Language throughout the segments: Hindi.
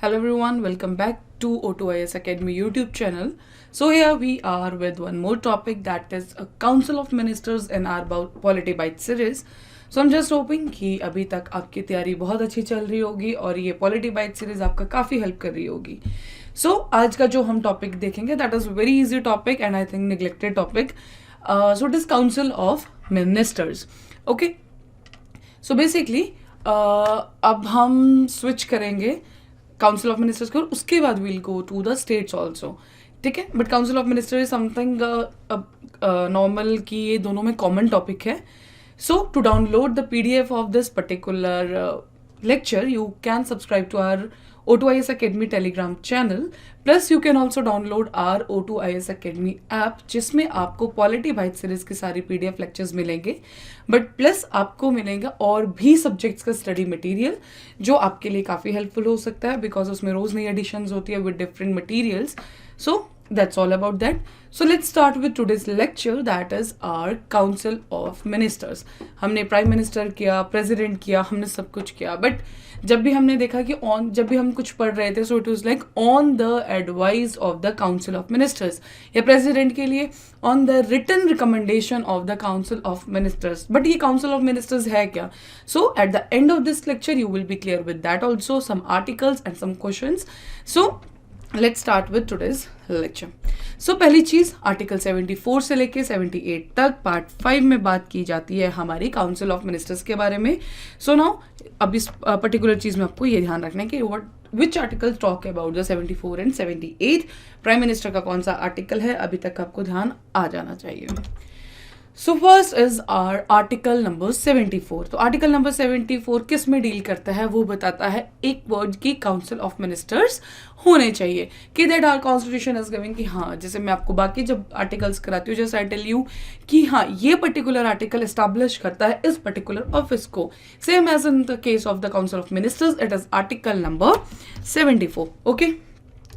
Hello everyone, welcome back to O2IS Academy YouTube channel. So here we are with one more topic, that is a Council of Ministers in our Polity Bytes series. So I'm just hoping कि अभी तक आपकी तैयारी बहुत अच्छी चल रही होगी और ये Polity Bytes series आपका काफ़ी हेल्प कर रही होगी. So आज का जो हम टॉपिक देखेंगे that is very easy topic and I think neglected topic. So it is Council of Ministers. Okay. So basically अब हम स्विच करेंगे काउंसिल ऑफ मिनिस्टर्स को और उसके बाद will go to the states also. ठीक है, but council of minister is something normal कि ये दोनों में कॉमन टॉपिक है. So to download the PDF of this particular lecture you can subscribe to our O2IS Academy Telegram channel, plus you can also download our O2IS Academy app जिसमें आपको पॉलिटी बाइट सीरीज की सारी PDF लेक्चर्स मिलेंगे, बट प्लस आपको मिलेगा और भी सब्जेक्ट्स का स्टडी मटेरियल जो आपके लिए काफ़ी हेल्पफुल हो सकता है, बिकॉज उसमें रोज़ नई एडिशंस होती है with different materials. So that's all about that. So let's start with today's lecture, that is our Council of Ministers. हमने प्राइम मिनिस्टर किया, प्रेसिडेंट किया, हमने सब कुछ किया, बट जब भी हमने देखा कि जब भी हम कुछ पढ़ रहे थे, so it was like on the advice of the council of ministers, या प्रेसिडेंट के लिए on the written recommendation of the council of ministers. But ये काउंसिल ऑफ मिनिस्टर्स है क्या? So at the end of this lecture you will be clear with that also, some articles and some questions. So let's start with today's lecture. So पहली चीज, आर्टिकल 74 से लेके 78 तक पार्ट 5 में बात की जाती है हमारी काउंसिल ऑफ मिनिस्टर्स के बारे में. सो नाउ अब इस पर्टिकुलर चीज में आपको ये ध्यान रखना है कि which article talk about the 74 and 78. Prime minister का कौन सा आर्टिकल है, अभी तक आपको ध्यान आ जाना चाहिए. So first is our article number 74. तो आर्टिकल नंबर 74 किस में डील करता है, वो बताता है एक वर्ड की काउंसिल ऑफ मिनिस्टर्स होने चाहिए कि that our constitution is giving कि हाँ, जैसे मैं आपको बाकी जब आर्टिकल्स कराती हूँ, जैसे आई टेल यू कि हाँ ये पर्टिकुलर आर्टिकल एस्टैब्लिश करता है इस पर्टिकुलर ऑफिस को. Same as in the case of the council of ministers, it is article number 74. Okay.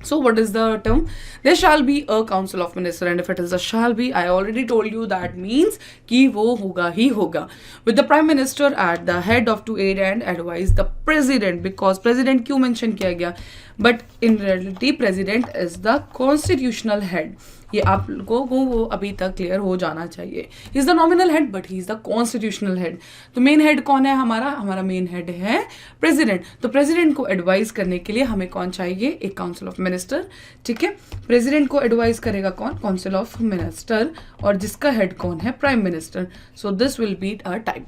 So what is the term? There shall be a council of minister, and if it is a shall be, I already told you that means कि वो होगा ही होगा, with the prime minister at the head of to aid and advise the president, because president क्यों mention किया गया, but in reality president is the constitutional head. ये आप लोगों को वो अभी तक क्लियर हो जाना चाहिए. ही is the nominal head but he is the constitutional head. तो मेन हेड कौन है हमारा मेन हेड है प्रेसिडेंट. तो प्रेसिडेंट को एडवाइस करने के लिए हमें कौन चाहिए, एक काउंसिल ऑफ मिनिस्टर. ठीक है, प्रेसिडेंट को एडवाइस करेगा कौन, काउंसिल ऑफ मिनिस्टर, और जिसका हेड कौन है, prime minister. So this will be a type.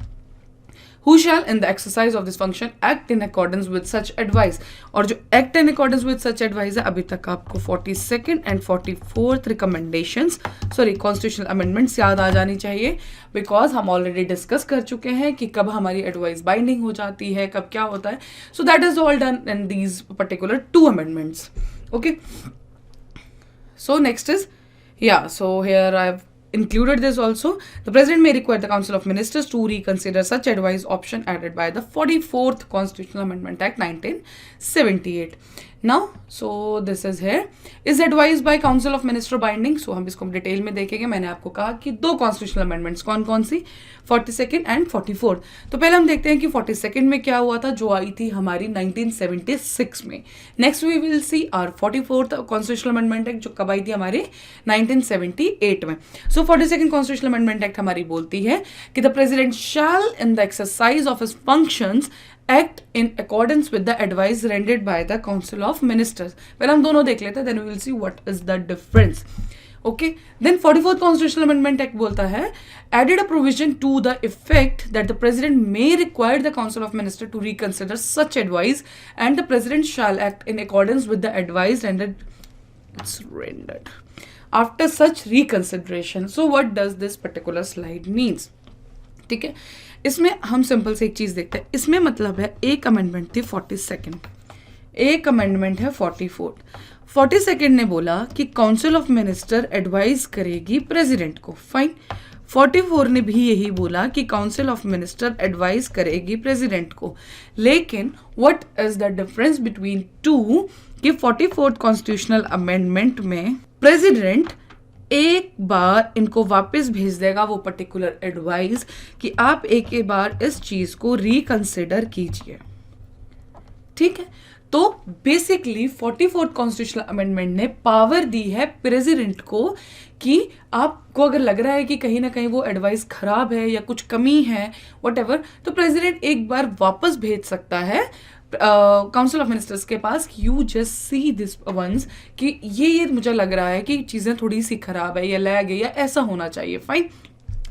Who shall in the exercise of this function act in accordance with such advice. और जो act in accordance with such advice है, अभी तक आपको 42nd and 44th recommendations, sorry constitutional amendments याद आ जानी चाहिए, because हम already discuss कर चुके हैं कि कब हमारी advice binding हो जाती है, कब क्या होता है. So that is all done in these particular 2 amendments. Okay. So next is, yeah, so here I have included this also. The president may require the council of ministers to reconsider such advice option added by the 44th constitutional amendment act 1978. Now so this is here, is advised by council of minister binding. So हम इसको डिटेल में देखेंगे. मैंने आपको कहा कि 2 कॉन्स्टिट्यूशनल अमेंडमेंट्स कौन कौन सी, 42nd एंड 44th. तो पहले हम देखते हैं कि 42nd में क्या हुआ था, जो आई थी हमारी 1976 में. Next we will see our 44th constitutional amendment act, जो कब आई थी हमारे 1978 में. सो 42nd कॉन्स्टिट्यूशनल अमेंडमेंट एक्ट हमारी बोलती है कि the president shell in the exercise of his functions act in accordance with the advice rendered by the council of ministers. पहले हम दोनों देख लेते हैं, then we will see what is the difference. Okay, then 44th constitutional amendment act बोलता है added a provision to the effect that the president may require the council of ministers to reconsider such advice and the president shall act in accordance with the advice rendered after such reconsideration. So what does this particular slide means? ठीक है, इसमें हम सिंपल से एक चीज देखते हैं. इसमें मतलब है एक अमेंडमेंट थी 42nd, एक अमेंडमेंट है 44th. 42nd ने बोला कि काउंसिल ऑफ मिनिस्टर एडवाइस करेगी प्रेसिडेंट को, फाइन. 44 ने भी यही बोला कि काउंसिल ऑफ मिनिस्टर एडवाइस करेगी प्रेसिडेंट को. लेकिन what is the difference between 2 कि 44th कॉन्स्टिट्यूशनल अमेंडमेंट में प्रेसिडेंट एक बार इनको वापस भेज देगा वो पर्टिकुलर एडवाइस कि आप एक बार इस चीज को रिकंसिडर कीजिए. ठीक है, तो बेसिकली 44th कॉन्स्टिट्यूशनल अमेंडमेंट ने पावर दी है प्रेसिडेंट को कि आपको अगर लग रहा है कि कहीं ना कहीं वो एडवाइस खराब है या कुछ कमी है व्हाटएवर, तो प्रेसिडेंट एक बार वापस भेज सकता है काउंसिल ऑफ मिनिस्टर्स के पास, you just see this once कि ये मुझे लग रहा है कि चीज़ें थोड़ी सी खराब है या लैग है या ऐसा होना चाहिए, fine.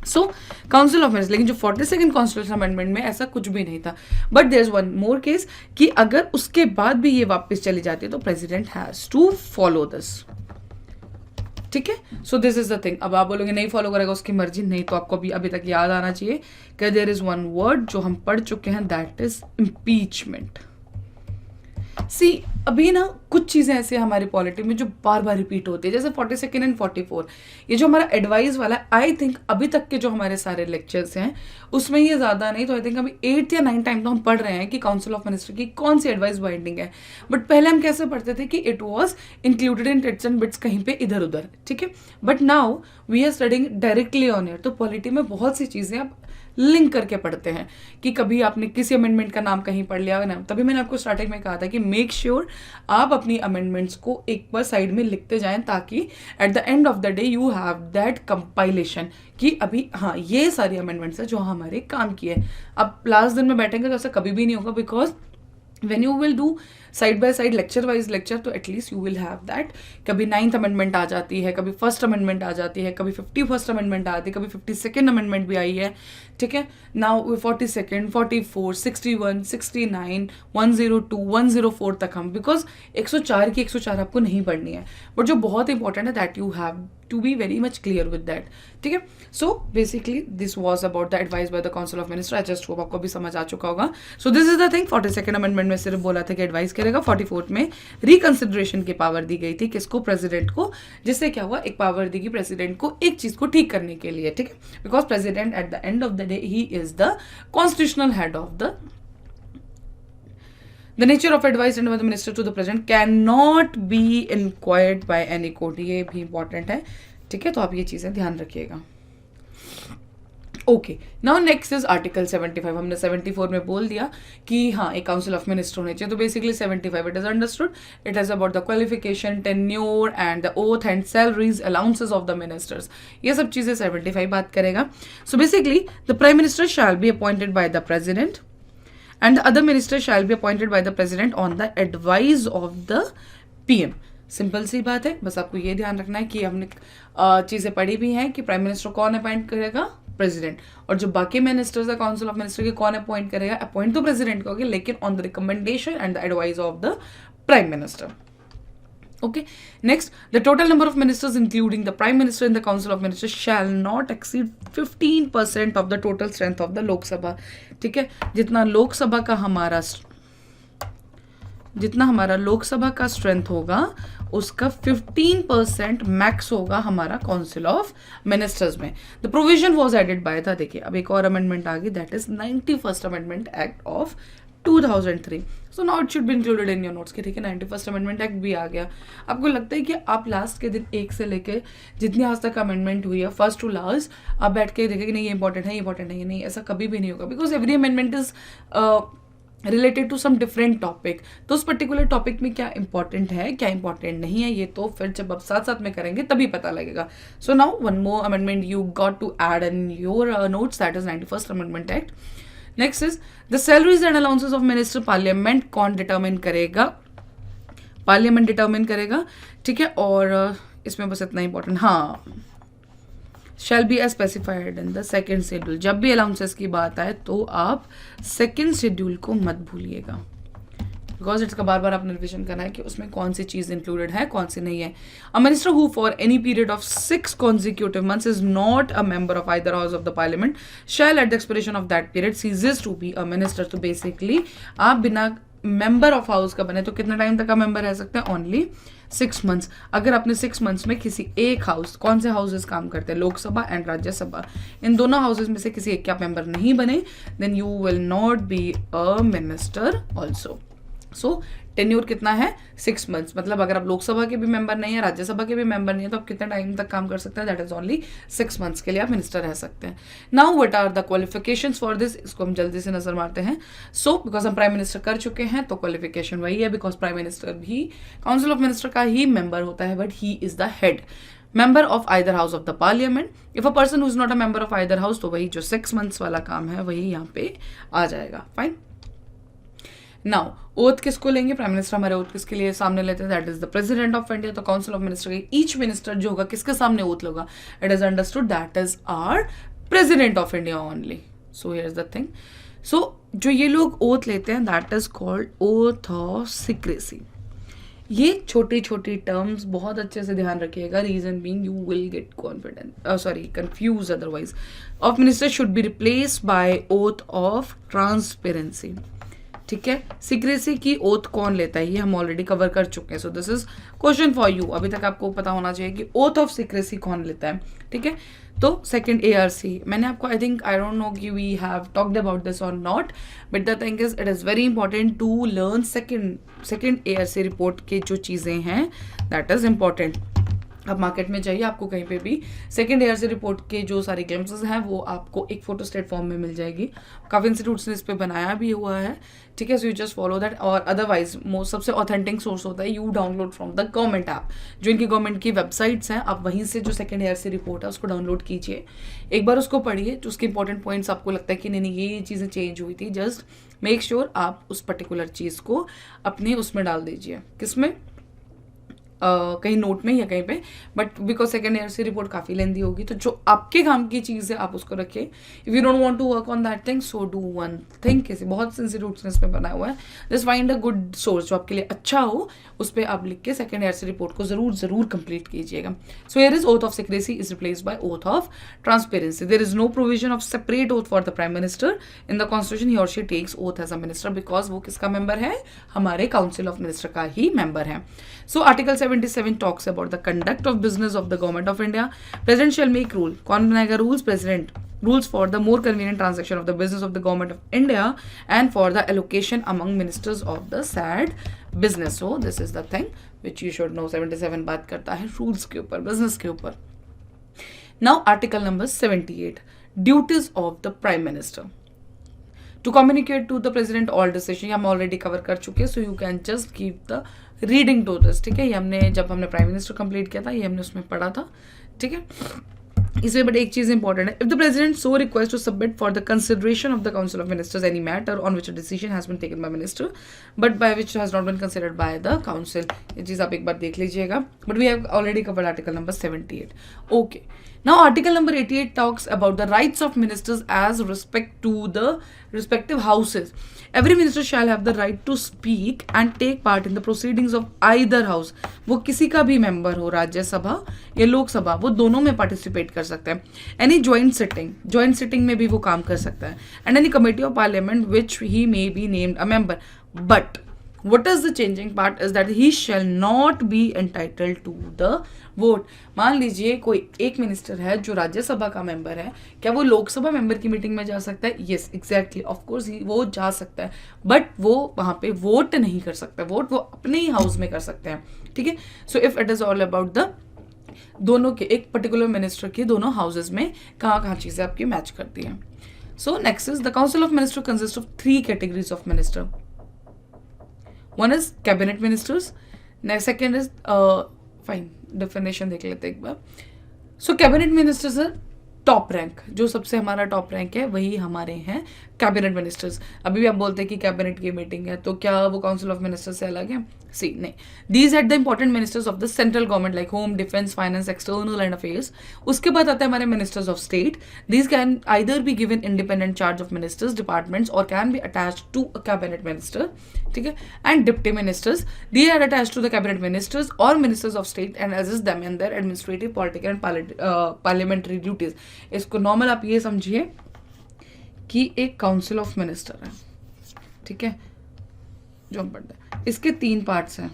So council of ministers, लेकिन जो 42nd कॉन्स्टिट्यूशन अमेंडमेंट में ऐसा कुछ भी नहीं था। But there is one more case कि अगर उसके बाद भी ये वापस चली जाती है तो president has to follow this, ठीक है। So this is the thing. अब आप बोलोगे नहीं फॉलो करेगा उसकी मर्जी, नहीं तो आपको अभी तक याद आना चाहिए कि देयर इज वन वर्ड जो हम पढ़ चुके हैं, दैट इज इम्पीचमेंट। सी अभी ना कुछ चीज़ें ऐसे हमारी पॉलिटी में जो बार बार रिपीट होती है, जैसे 42nd एंड 44, ये जो हमारा एडवाइस वाला है, आई थिंक अभी तक के जो हमारे सारे लेक्चर्स हैं उसमें ये ज़्यादा नहीं तो आई थिंक अभी 8 या 9 टाइम तो हम पढ़ रहे हैं कि काउंसिल ऑफ मिनिस्टर की कौन सी एडवाइस बाइंडिंग है। बट पहले हम कैसे पढ़ते थे कि it was included in tits and bits कहीं पे इधर उधर, ठीक है। But now we are studying directly on air, तो पॉलिटी में बहुत सी चीज़ें आप लिंक करके पढ़ते हैं कि कभी आपने किसी अमेंडमेंट का नाम कहीं पढ़ लिया ना, तभी मैंने आपको स्टार्टिंग में कहा था कि मेक श्योर आप अपनी अमेंडमेंट्स को एक बार साइड में लिखते जाएं ताकि eight the end of the day you have that compilation कि अभी हाँ ये सारी अमेंडमेंट्स है जो हमारे काम की है। अब लास्ट दिन में बैठेंगे तो ऐसा कभी भी नहीं होगा, because when you will do side by side lecture wise lecture तो at least you will have that. कभी 9th अमेंडमेंट आ जाती है, कभी 1st अमेंडमेंट आ जाती है, कभी 51st अमेंडमेंट आती है, कभी 52nd अमेंडमेंट भी आई है, ठीक है। नाउ 42nd, 44, 61, 69, 102, 104 तक हम, बिकॉज 104 की 104 आपको नहीं पढ़नी है, बट जो बहुत इंपॉर्टेंट है that you have to be very much clear with that, ठीक है। So basically this was about the advice by the council of minister. I just hope आपको भी समझ आ चुका होगा। So this is the thing, 42nd amendment में सिर्फ बोला था कि एडवाइस करेगा, 44th में रिकंसिडरेशन की पावर दी गई थी किसको, प्रेसिडेंट को, जिससे क्या हुआ एक पावर दी गई प्रेसिडेंट को एक चीज को ठीक करने के लिए, ठीक है। Because president at the end of the day he is the constitutional head of the nature of advice and by the minister to the president cannot be inquired by any court, ये भी इंपॉर्टेंट है, ठीक है। तो आप ये चीजें ध्यान रखिएगा। Okay, now next is article 75। हमने 74 में बोल दिया कि हाँ एक काउंसिल ऑफ मिनिस्टर होने चाहिए, तो basically 75 it is understood, it is about the qualification, tenure and the oath and salaries allowances of the ministers, ये सब चीजें 75 बात करेगा। So basically the prime minister shall be appointed by the president and the other minister shall be appointed by the president on the advice of the PM। Simple सी बात है, बस आपको ये ध्यान रखना है कि हमने चीज़ें पढ़ी भी हैं कि प्राइम मिनिस्टर कौन अपॉइंट करेगा, प्रेसिडेंट, और जो बाकी मिनिस्टर्स है काउंसिल ऑफ मिनिस्टर के कौन अपॉइंट करेगा, अपॉइंट तो प्रेसिडेंट करोगे लेकिन on the recommendation and the advice of the prime minister. Okay, next, the total number of ministers including the prime minister in the council of ministers shall not exceed 15% of the total strength of the Lok Sabha, ठीक है। जितना लोकसभा हमारा लोकसभा का स्ट्रेंथ होगा उसका 15% मैक्स होगा हमारा काउंसिल ऑफ मिनिस्टर्स में। The provision was added by था, देखिए अब एक और अमेंडमेंट आ गई, that is 91st amendment act of 2003। So now it should be included in your notes कि ठीक है 91st अमेंडमेंट एक्ट भी आ गया। आपको लगता है कि आप लास्ट के दिन एक से लेके जितनी आज तक अमेंडमेंट हुई है फर्स्ट टू लास्ट आप बैठ के देखें कि नहीं ये इंपॉर्टेंट है, ये इंपॉर्टेंट है, ये नहीं, ऐसा कभी भी नहीं होगा, because every amendment is related to some different topic. तो उस पर्टिकुलर टॉपिक में क्या इंपॉर्टेंट है क्या इंपॉर्टेंट नहीं है ये तो फिर जब आप साथ साथ में करेंगे तभी पता लगेगा। So now one more amendment you got to add in your notes, that is 91st amendment act. Next is the salaries and allowances of minister, parliament कौन डिटर्मिन करेगा, पार्लियामेंट डिटर्मिन करेगा, ठीक है। और इसमें बस इतना इंपॉर्टेंट, हाँ shall be as specified in the second schedule. जब भी अलाउंसेस की बात आए तो आप सेकेंड शेड्यूल को मत भूलिएगा, बिकॉज इसका बार बार आपने रिविजन करना है कि उसमें कौन सी चीज इंक्लूडेड है कौन सी नहीं है। A minister who for any period of 6 consecutive months is not a member of either house of the parliament shall at the expiration of that period ceases to be a minister। तो बेसिकली आप बिना मेंबर ऑफ हाउस का बने तो कितने टाइम तक का मेंबर रह सकते हैं, ओनली 6 months। अगर आपने 6 months में किसी एक हाउस, कौन से हाउसेस काम करते हैं, लोकसभा एंड राज्यसभा, इन दोनों हाउसेस में से किसी एक का मेंबर नहीं बने then you will not be a minister also. So tenure कितना है 6 मंथ्स, मतलब अगर आप लोकसभा के भी मेंबर नहीं है, राज्यसभा के भी मेंबर नहीं है, तो आप कितने टाइम तक काम कर सकते हैं, दैट इज ओनली 6 मंथ्स के लिए आप मिनिस्टर रह सकते हैं। Now what are the qualifications for this, इसको हम जल्दी से नजर मारते हैं। सो बिकॉज हम प्राइम मिनिस्टर कर चुके हैं तो क्वालिफिकेशन वही है, बिकॉज प्राइम मिनिस्टर भी काउंसिल ऑफ मिनिस्टर का ही मेंबर होता है, but he is the head member of either house of the parliament. If a person who is not a member of either house, तो वही जो 6 months वाला काम है वही यहाँ पे आ जाएगा। फाइन। नाउ ओथ किसको लेंगे, प्राइम मिनिस्टर हमारे ओथ किसके लिए सामने लेते हैं, that is the president of India. तो काउंसिल ऑफ मिनिस्टर के ईच मिनिस्टर जो होगा किसके सामने ओथ होगा, it is understood that is our president of India only. So here is the thing, so जो ये लोग ओथ लेते हैं that is called oath of secrecy. ये छोटी छोटी टर्म्स बहुत अच्छे से ध्यान रखिएगा, reason being you will get confuse otherwise. Of minister should be replaced by oath of transparency. ठीक है, सीक्रेसी की ओथ कौन लेता है ये हम ऑलरेडी कवर कर चुके हैं, सो this is question for you. अभी तक आपको पता होना चाहिए कि ओथ ऑफ सीक्रेसी कौन लेता है। ठीक है, तो सेकंड एआरसी, मैंने आपको आई डोंट नो कि we have talked about this और not, but the thing is it is very important to learn second ARC report के जो चीज़ें हैं दैट इज इंपॉर्टेंट। अब मार्केट में जाइए, आपको कहीं पे भी सेकंड एआरसी रिपोर्ट के जो सारी ग्लिम्पसेस हैं वो आपको एक फोटो स्टेट फॉर्म में मिल जाएगी। काफ़ी इंस्टीट्यूट्स ने इस पर बनाया भी हुआ है। ठीक है, so you just follow that. और अदरवाइज सबसे ऑथेंटिक सोर्स होता है you download from the government app, जो इनकी गवर्नमेंट की वेबसाइट्स हैं, आप वहीं से जो सेकंड एआरसी रिपोर्ट है उसको डाउनलोड कीजिए, एक बार उसको पढ़िए, जो उसके इंपॉर्टेंट पॉइंट्स आपको लगता है कि नहीं ये चीज़ें चेंज हुई थी, जस्ट मेक श्योर आप उस पर्टिकुलर चीज़ को अपने उसमें डाल दीजिए, किसमें कहीं नोट में या कहीं पे, बट बिकॉज सेकंड ईयर से रिपोर्ट काफ़ी लेंदी होगी, तो जो आपके काम की चीज़ है आप उसको रखिए। If you don't want to work on that thing, so do one thing, कैसे बहुत से इंस्टीट्यूट्स ने इसमें बनाया हुआ है, just find a good source जो आपके लिए अच्छा हो, उस पर आप लिख के सेकंड ईयर से रिपोर्ट को जरूर कंप्लीट कीजिएगा। So here is oath of secrecy is replaced by oath of transparency. There is no provision of separate oath for the prime minister in the constitution, he और she takes oath as a minister, because वो किसका मेंबर है, हमारे काउंसिल ऑफ मिनिस्टर का ही मेंबर है। So article 77 talks about the conduct of business of the government of India. President shall make rule. कौन बनाएगा rules? President. Rules for the more convenient transaction of the business of the government of India and for the allocation among ministers of the said business. So this is the thing which you should know. 77 बात करता है rules के ऊपर, business के ऊपर. Now article number 78. Duties of the prime minister. To communicate to the president all decision, हम ऑलरेडी कवर कर चुके हैं, so you can just keep the reading to this. ठीक है, ये हमने जब हमने प्राइम मिनिस्टर कंप्लीट किया था ये हमने उसमें पढ़ा था। ठीक है, इसमें बट एक चीज इंपॉर्टेंट है, if the president so request to submit for the consideration of the council of ministers any matter on which a decision has been taken by minister but by which has not been considered by the council, ये चीज आप एक बार देख लीजिएगा, but we have already covered article number 78. Okay, now article number 88 talks about the rights of ministers as respect to the respective houses. Every minister shall have the right to speak and take part in the proceedings of either house. वो किसी का भी मेंबर हो, राज्यसभा या लोकसभा, वो दोनों में पार्टिसिपेट कर सकते हैं। एनी ज्वाइंट सिटिंग में भी वो काम कर सकता है, and any committee of parliament which he may be named a member, but what is the changing part is that he shall not be entitled to the vote. मान लीजिए कोई एक मिनिस्टर है जो राज्यसभा का मेंबर है, क्या वो लोकसभा मेंबर की मीटिंग में जा सकता है? यस, एग्जैक्टली, ऑफ कोर्स वो जा सकता है, बट वो वहाँ पे वोट नहीं कर सकता, वोट वो अपने ही हाउस में कर सकते हैं। ठीक है, so if it is all about the दोनों के, एक पर्टिकुलर मिनिस्टर के दोनों हाउसेज में कहाँ चीज़ें आपकी मैच करती हैं। So next is the council of minister consist of 3 categories of minister. One is cabinet ministers. Next, second is fine. Definition देख लेते एक बार. So cabinet ministers are top rank, जो सबसे हमारा टॉप रैंक है वही हमारे हैं कैबिनेट मिनिस्टर्स. अभी भी आप बोलते हैं कि कैबिनेट की मीटिंग है, तो क्या वो काउंसिल ऑफ मिनिस्टर्स से अलग है? सी नहीं. These are the important ministers of the central government like home, defence, finance, external and affairs. उसके बाद आता है हमारे ministers of state. These can either be given independent charge of ministers, departments, और can be attach to a cabinet minister. ठीक है, and deputy ministers, they are attach to the cabinet ministers और ministers of state and assist them in their administrative, political and parliamentary duties. इसको नॉर्मल आप ये समझिए कि एक काउंसिल ऑफ मिनिस्टर है. ठीक है, जो हम पढ़ते हैं, इसके 3 पार्ट्स हैं.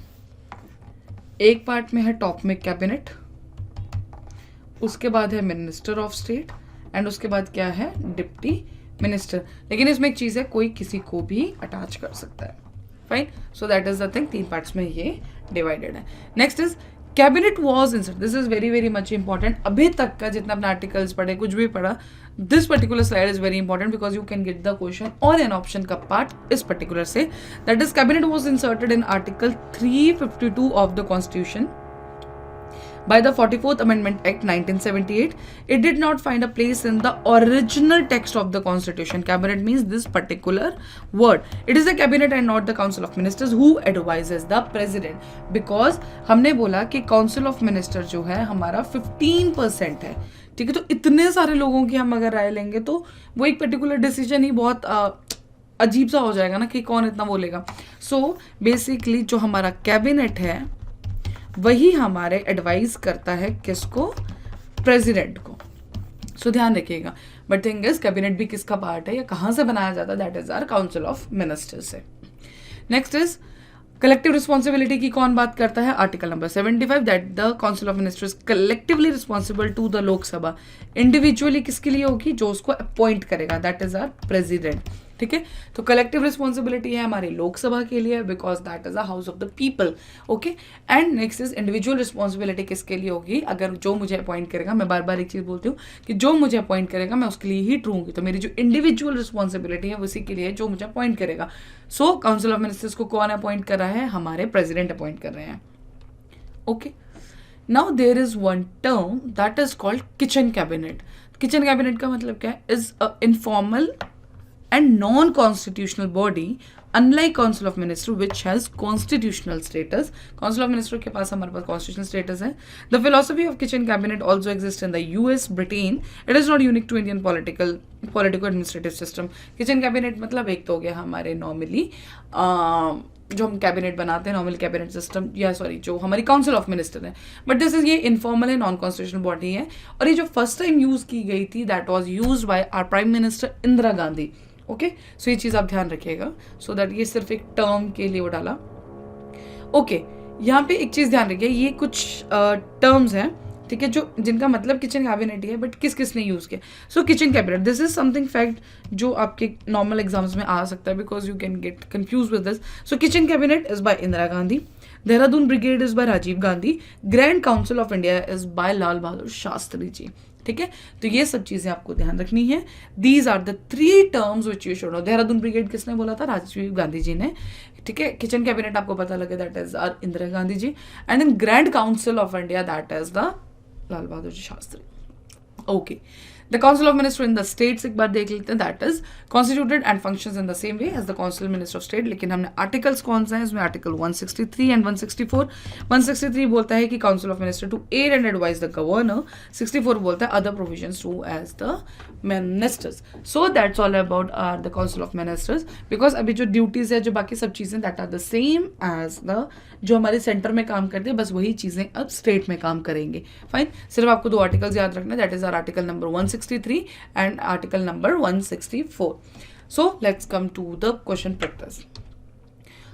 एक पार्ट में है टॉप में कैबिनेट, उसके बाद है मिनिस्टर ऑफ स्टेट, एंड उसके बाद क्या है? Deputy minister. लेकिन इसमें एक चीज है, कोई किसी को भी अटैच कर सकता है. Fine. So that is the thing, 3 parts में ये डिवाइडेड है. Next is cabinet was insert. This is very very much important. अभी तक का जितना अपने आर्टिकल्स पढ़े, कुछ भी पढ़ा, this particular slide is very important because you can get the question और एन ऑप्शन का पार्ट इस पर्टिकुलर से. That is cabinet was inserted in article 352 of the constitution by the 44th Amendment Act 1978. It did not find a place in the original text of the Constitution. Cabinet means this particular word. It is the Cabinet and not the Council of Ministers who advises the President. Because हमने बोला कि Council of Ministers जो है हमारा 15% है, ठीक है. तो इतने सारे लोगों की हम अगर राय लेंगे तो वो एक पर्टिकुलर डिसीजन ही बहुत अजीब सा हो जाएगा ना, कि कौन इतना बोलेगा. सो बेसिकली जो हमारा कैबिनेट है वही हमारे एडवाइस करता है किसको, प्रेसिडेंट को. सो ध्यान रखिएगा. बट थिंग इज कैबिनेट भी किसका पार्ट है या कहाँ से बनाया जाता है, that is our council of ministers से. नेक्स्ट इज कलेक्टिव रिस्पॉन्सिबिलिटी की कौन बात करता है, article number 75 that the council of ministers collectively responsible to the Lok Sabha. Individually किसके लिए होगी, जो उसको अपॉइंट करेगा, दैट इज आवर प्रेसिडेंट. ठीक है. तो कलेक्टिव रिस्पॉन्सिबिलिटी है हमारी लोकसभा के लिए because that is a house of the people. Okay. And next is individual responsibility किसके लिए होगी, अगर जो मुझे अपॉइंट करेगा, मैं बार बार एक चीज बोलती हूँ कि जो मुझे अपॉइंट करेगा मैं उसके लिए ही ट्रू हूँ. तो मेरी जो इंडिविजुअल रिस्पॉन्सिबिलिटी है उसी के लिए जो मुझे अपॉइंट करेगा. सो काउंसिल ऑफ मिनिस्टर्स को कौन अपॉइंट कर रहा है, हमारे प्रेसिडेंट अपॉइंट कर रहे हैं. Okay. Now there is one term that is called kitchen cabinet. Kitchen cabinet का मतलब क्या है, is a informal and non-constitutional body unlike council of minister which has constitutional status. council of minister के पास हमारे पास constitutional status है. The philosophy of kitchen cabinet also exists in the US, Britain. It is not unique to Indian political administrative system. kitchen cabinet मतलब एक तो हो गया हमारे normally जो हम कैबिनेट बनाते हैं, नॉर्मल कैबिनेट सिस्टम, या सॉरी जो हमारी काउंसिल ऑफ मिनिस्टर है. बट दिस इज ये इनफॉर्मल है, नॉन कॉन्स्टिट्यूशनल बॉडी है. और ये जो फर्स्ट टाइम यूज की गई थी that was used by our prime minister Indira Gandhi. Okay. So ये चीज़ आप ध्यान रखिएगा. सो दैट ये सिर्फ एक टर्म के लिए वो डाला. ओके. यहाँ पे एक चीज़ ध्यान रखिए, ये कुछ टर्म्स हैं, ठीक है, जो जिनका मतलब किचन कैबिनेट ही है, बट किस किस ने यूज़ किया. So kitchen cabinet this is something fact जो आपके नॉर्मल एग्जाम्स में आ सकता है because you can get confuse with this. So kitchen cabinet is by Indira Gandhi. Dehradun brigade is by Rajiv Gandhi. Grand council of India is by Lal Bahadur Shastri ji. ठीक है. तो ये सब चीजें आपको ध्यान रखनी है. These are the 3 terms which you should know. Dehradun brigade किसने बोला था, राजीव गांधी जी ने. ठीक है. किचन कैबिनेट आपको पता लगे that is our Indira Gandhi ji. And in grand council of India that is the Lal Bahadur ji Shastri. Okay. The council of minister in the states एक बार देख लेते हैं. That is constituted and functions in the same way as the council minister of state. लेकिन हमने आर्टिकल्स कौन सा है इसमें, आर्टिकल 163 एंड 164. 163 बोलता है कि council of minister to aid and advise the governor. 64 बोलता है other provisions to as the ministers. So that's all about our the council of ministers. Because अभी जो ड्यूटीज है, जो बाकी सब चीजें that are the same as the जो हमारे सेंटर में काम करते हैं, बस वही चीजें अब स्टेट में काम करेंगे. फाइन. सिर्फ आपको 2 आर्टिकल्स याद रखना, that is our article number 163 and article number 164. So let's come to the question practice.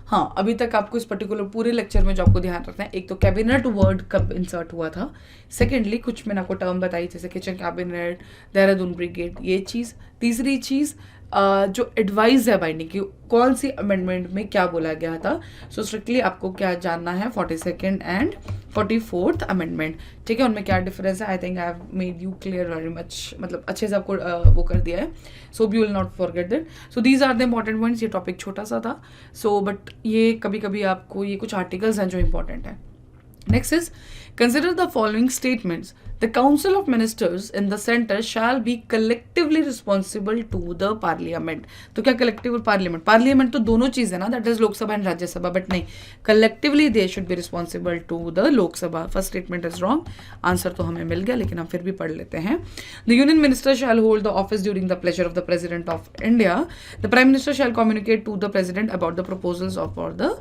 हाँ, अभी तक आपको इस पर्टिकुलर पूरे लेक्चर में जो आपको ध्यान रखना है, एक तो कैबिनेट वर्ड कब इंसर्ट हुआ था, सेकेंडली कुछ मैंने आपको टर्म बताई जैसे किचन कैबिनेट, देहरादून ब्रिगेड, ये चीज़. तीसरी चीज़ जो एडवाइस है बाइंडिंग की, कौन सी अमेंडमेंट में क्या बोला गया था. सो स्ट्रिक्टली आपको क्या जानना है, 42nd एंड 44th अमेंडमेंट. ठीक है. उनमें क्या डिफरेंस है. I think I have made you clear very much, मतलब अच्छे से आपको वो कर दिया है. So you will not forget that. So these are the important points. ये टॉपिक छोटा सा था, सो बट ये कभी कभी आपको ये कुछ आर्टिकल्स हैं जो इंपॉर्टेंट है. Next is consider the following statements. The Council of Ministers in the center shall be collectively responsible to the Parliament. तो क्या collective और Parliament? Parliament तो दोनों चीज़ है ना, that is Lok Sabha and Rajya Sabha, but नहीं, collectively they should be responsible to the Lok Sabha. First statement is wrong. Answer तो हमें मिल गया, लेकिन हम फिर भी पढ़ लेते हैं. The Union Minister shall hold the office during the pleasure of the President of India. The Prime Minister shall communicate to the President about the proposals of or the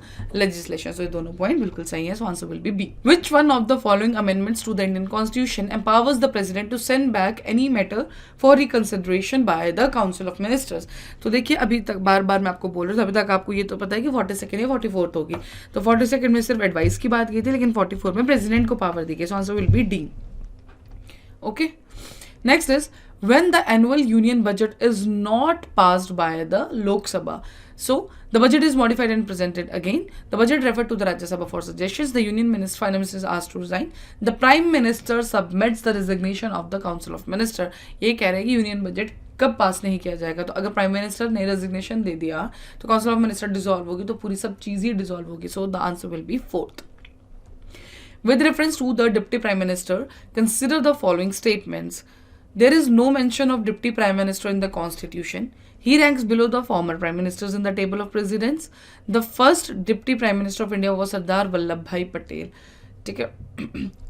legislation. So ये दोनों point बिल्कुल सही है. So answer will be B. Which one of the following amendments to the Indian Constitution empowers the President to send back any matter for reconsideration by the Council of Ministers? तो देखिए अभी तक बार बार मैं आपको बोल रहा हूँ, अभी तक आपको ये तो पता है कि 42nd या 44th होगी. तो 42nd में सिर्फ एडवाइस की बात की थी, लेकिन 44 में प्रेसिडेंट को पावर दी गई. So answer will be D. Okay. Next is when the annual union budget is not passed by the Lok Sabha. So The budget is modified and presented again. The budget referred to the Rajya Sabha for suggestions. The Union Finance Minister is asked to resign. The Prime Minister submits the resignation of the Council of Minister. ये कह रहे हैं कि यूनियन बजट कब पास नहीं किया जाएगा. तो अगर प्राइम मिनिस्टर ने रेजिग्नेशन दे दिया तो काउंसिल ऑफ मिनिस्टर डिसॉल्व होगी, तो पूरी सब चीज़ ही डिसॉल्व होगी. So the answer will be 4th. With reference to the Deputy Prime Minister, consider the following statements. There is no mention of Deputy Prime Minister in the Constitution. He ranks below the former Prime Ministers in the table of precedence. The first Deputy Prime Minister of India was Sardar Vallabhbhai Patel. ठीक है.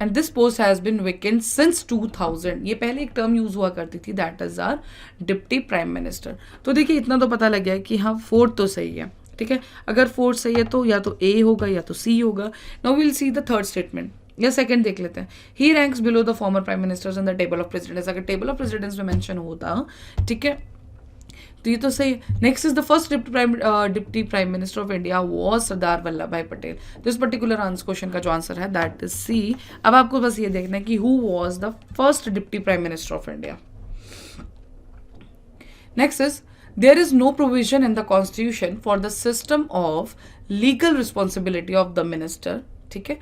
And this post has been vacant since 2000. ये पहले एक टर्म यूज हुआ करती थी, that is our deputy prime minister. तो देखिए इतना तो पता लग गया कि हाँ 4th तो सही है. ठीक है, अगर 4th सही है तो या तो ए होगा या तो सी होगा. Now will see the 3rd statement या सेकंड देख लेते हैं. He ranks below the former prime ministers in the table of presidents. अगर टेबल ऑफ प्रेसिडेंट्स में मेंशन होता, ठीक है, तो ये तो सही है. Next is the first deputy prime minister of India was Sardar Vallabhbhai Patel. तो इस पर्टिकुलर आंसर क्वेश्चन का जो आंसर है दैट इज सी. अब आपको बस ये देखना है कि who was the first deputy prime minister of India. Next is there is no provision in the constitution for the system of legal responsibility of the minister. ठीक है.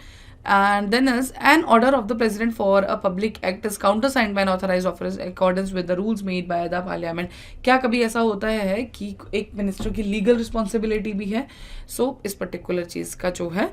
And then is an order of the president for a public act is countersigned by an authorized officer in accordance with the rules made by the parliament. क्या कभी ऐसा होता है कि एक मिनिस्टर की लीगल रिस्पॉन्सिबिलिटी भी है. सो इस पर्टिकुलर चीज का जो है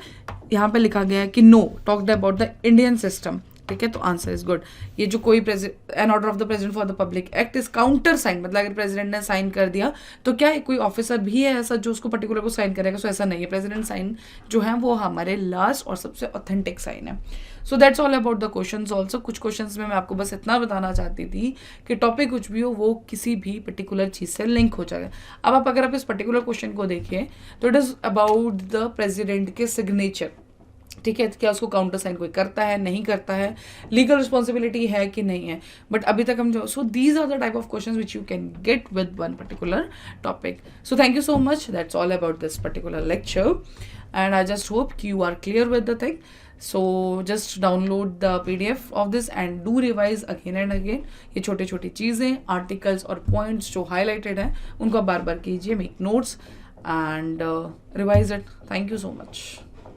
यहाँ पे लिखा गया है कि no talked about the Indian system. ठीक है, तो आंसर इज गुड. ये जो कोई an order of the president for the public act is counter sign, मतलब अगर प्रेसिडेंट ने साइन कर दिया तो क्या कोई ऑफिसर भी है ऐसा जो उसको पर्टिकुलर को साइन करेगा. सो ऐसा नहीं है. प्रेसिडेंट साइन जो है वो हमारे लास्ट और सबसे ऑथेंटिक साइन है. सो that's all about the questions. Also कुछ क्वेश्चंस में मैं आपको बस इतना बताना चाहती थी कि टॉपिक कुछ भी हो वो किसी भी पर्टिकुलर चीज से लिंक हो जाएगा. अब अगर आप इस पर्टिकुलर क्वेश्चन को देखें तो it is about the president के सिग्नेचर. ठीक है, क्या उसको काउंटर साइन कोई करता है, नहीं करता है, लीगल रिस्पॉन्सिबिलिटी है कि नहीं है. बट अभी तक हम जो so these are the type of questions which you can get with one particular topic. So thank you so much. That's all about this particular lecture and I just hope कि you are clear with the thing. So just download the PDF of this and do revise again and again. ये छोटी छोटी चीज़ें, आर्टिकल्स और पॉइंट्स जो हाईलाइटेड हैं उनको आप बार बार कीजिए, make notes and revise it. Thank you so much.